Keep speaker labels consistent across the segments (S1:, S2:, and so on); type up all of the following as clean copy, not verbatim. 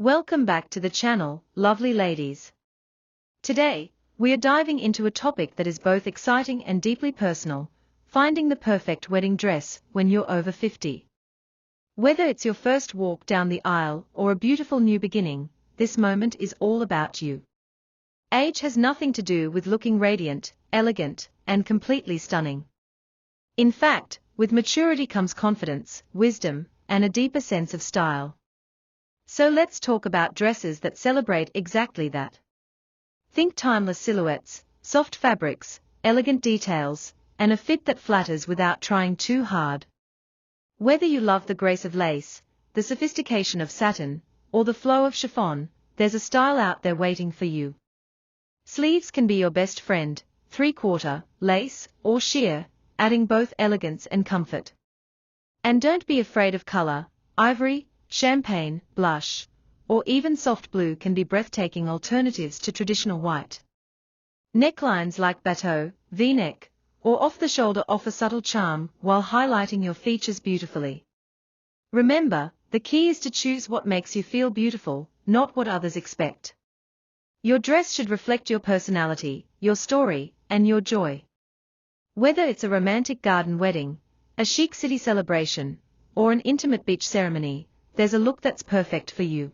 S1: Welcome back to the channel, lovely ladies. Today, we are diving into a topic that is both exciting and deeply personal: finding the perfect wedding dress when you're over 50. Whether it's your first walk down the aisle or a beautiful new beginning, this moment is all about you. Age has nothing to do with looking radiant, elegant, and completely stunning. In fact, with maturity comes confidence, wisdom, and a deeper sense of style. So let's talk about dresses that celebrate exactly that. Think timeless silhouettes, soft fabrics, elegant details, and a fit that flatters without trying too hard. Whether you love the grace of lace, the sophistication of satin, or the flow of chiffon, there's a style out there waiting for you. Sleeves can be your best friend, three-quarter, lace, or sheer, adding both elegance and comfort. And don't be afraid of color. Ivory, champagne, blush, or even soft blue can be breathtaking alternatives to traditional white. Necklines like bateau, V-neck, or off-the-shoulder offer subtle charm while highlighting your features beautifully. Remember, the key is to choose what makes you feel beautiful, not what others expect. Your dress should reflect your personality, your story, and your joy. Whether it's a romantic garden wedding, a chic city celebration, or an intimate beach ceremony, there's a look that's perfect for you.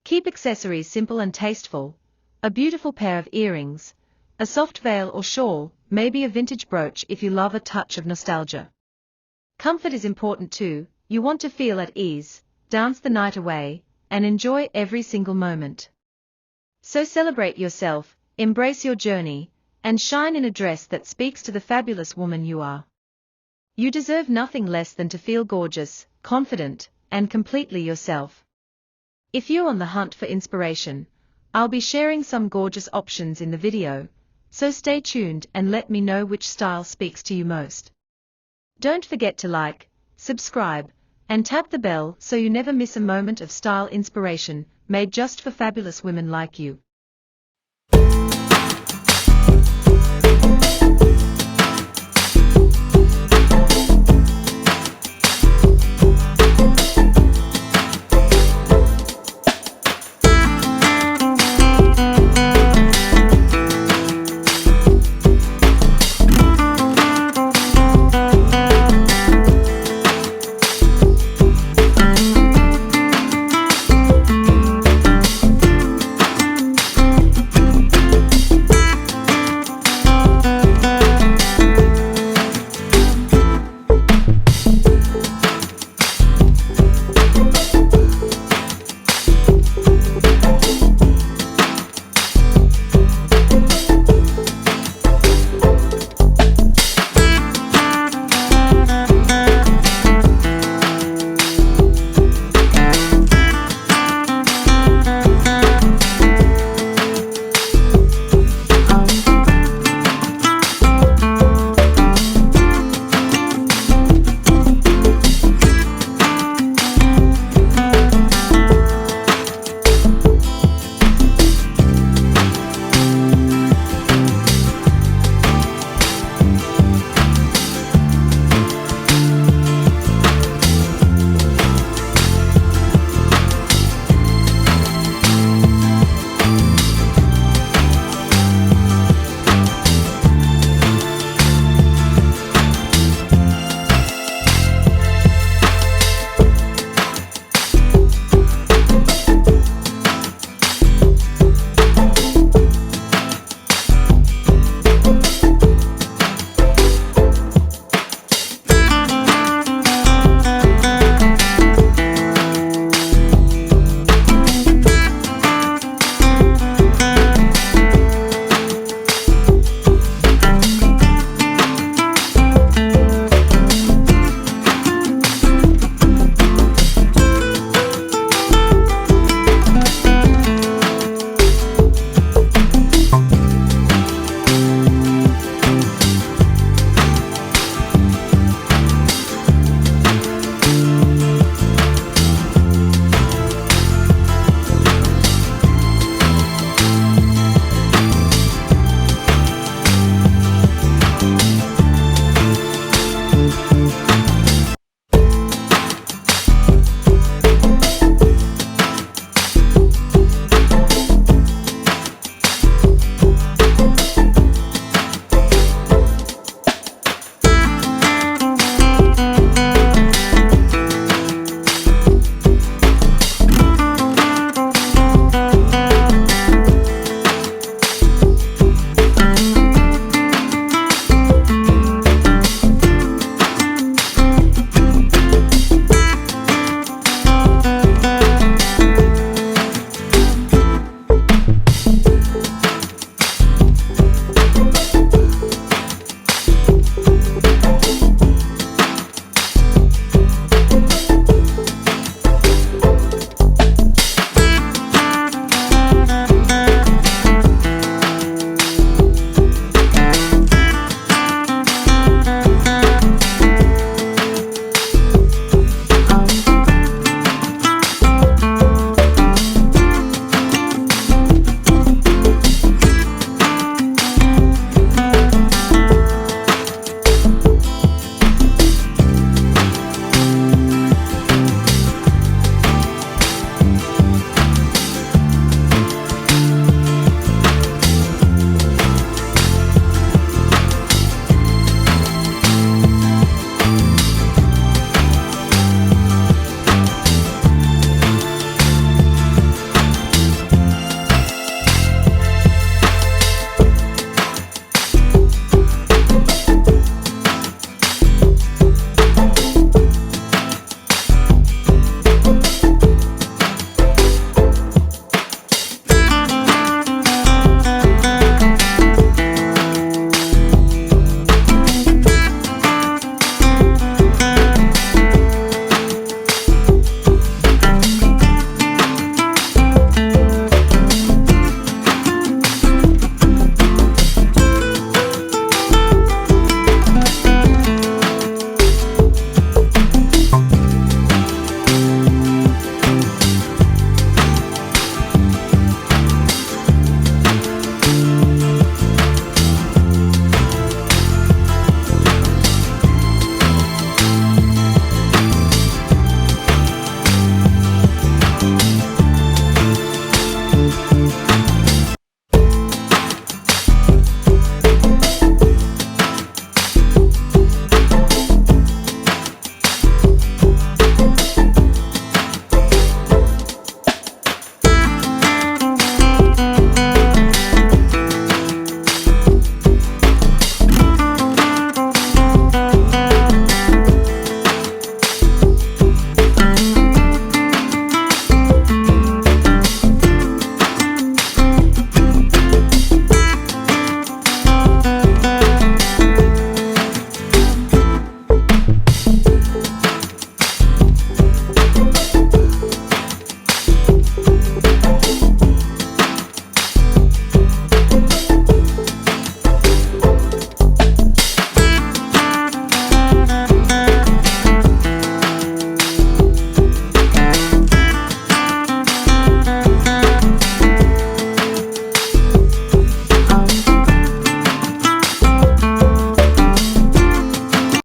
S1: Keep accessories simple and tasteful: a beautiful pair of earrings, a soft veil or shawl, maybe a vintage brooch if you love a touch of nostalgia. Comfort is important too. You want to feel at ease, dance the night away, and enjoy every single moment. So celebrate yourself, embrace your journey, and shine in a dress that speaks to the fabulous woman you are. You deserve nothing less than to feel gorgeous, confident, and completely yourself. If you're on the hunt for inspiration, I'll be sharing some gorgeous options in the video, so stay tuned and let me know which style speaks to you most. Don't forget to like, subscribe, and tap the bell so you never miss a moment of style inspiration made just for fabulous women like you.